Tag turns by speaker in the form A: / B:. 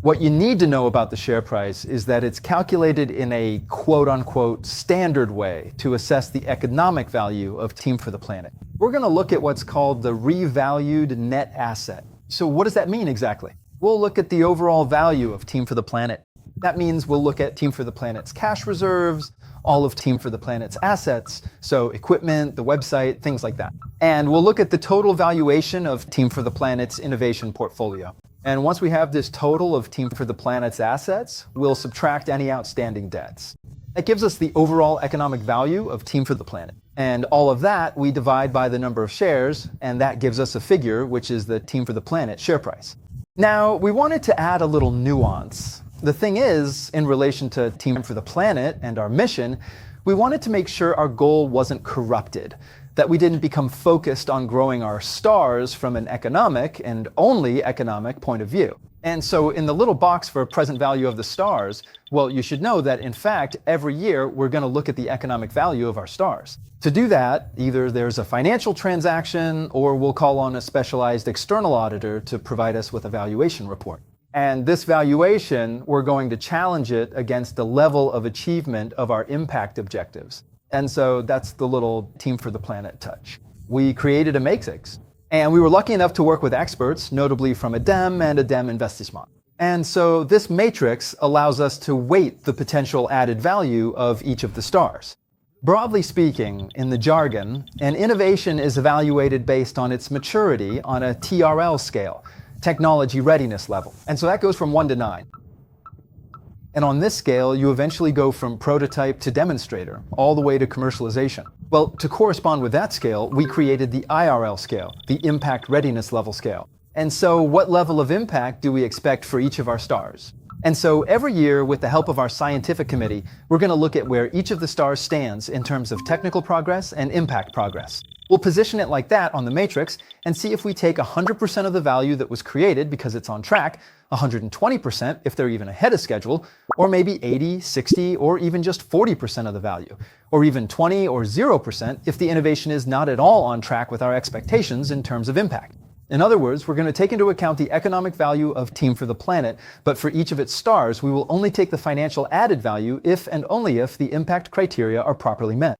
A: What you need to know about the share price is that it's calculated in a quote-unquote standard way to assess the economic value of Team for the Planet. We're going to look at what's called the revalued net asset. So what does that mean exactly? We'll look at the overall value of Team for the Planet. That means we'll look at Team for the Planet's cash reserves, all of Team for the Planet's assets, so equipment, the website, things like that. And we'll look at the total valuation of Team for the Planet's innovation portfolio. And once we have this total of Team for the Planet's assets, we'll subtract any outstanding debts. That gives us the overall economic value of Team for the Planet. And all of that we divide by the number of shares, and that gives us a figure, which is the Team for the Planet share price. Now, we wanted to add a little nuance. The thing is, in relation to Team for the Planet and our mission, we wanted to make sure our goal wasn't corrupted, that we didn't become focused on growing our stars from an economic and only economic point of view. And so in the little box for present value of the stars, well, you should know that in fact, every year we're going to look at the economic value of our stars. To do that, either there's a financial transaction or we'll call on a specialized external auditor to provide us with a valuation report. And this valuation, we're going to challenge it against the level of achievement of our impact objectives. And so that's the little Team for the Planet touch. We created a matrix, and we were lucky enough to work with experts, notably from ADEM and ADEM Investissement. And so this matrix allows us to weight the potential added value of each of the stars. Broadly speaking, in the jargon, an innovation is evaluated based on its maturity on a TRL scale, technology readiness level. And so that goes from 1 to 9. And on this scale, you eventually go from prototype to demonstrator, all the way to commercialization. Well, to correspond with that scale, we created the IRL scale, the impact readiness level scale. And so what level of impact do we expect for each of our stars? And so every year, with the help of our scientific committee, we're going to look at where each of the stars stands in terms of technical progress and impact progress. We'll position it like that on the matrix and see if we take 100% of the value that was created because it's on track, 120% if they're even ahead of schedule, or maybe 80, 60, or even just 40% of the value, or even 20 or 0% if the innovation is not at all on track with our expectations in terms of impact. In other words, we're going to take into account the economic value of Team for the Planet, but for each of its stars, we will only take the financial added value if and only if the impact criteria are properly met.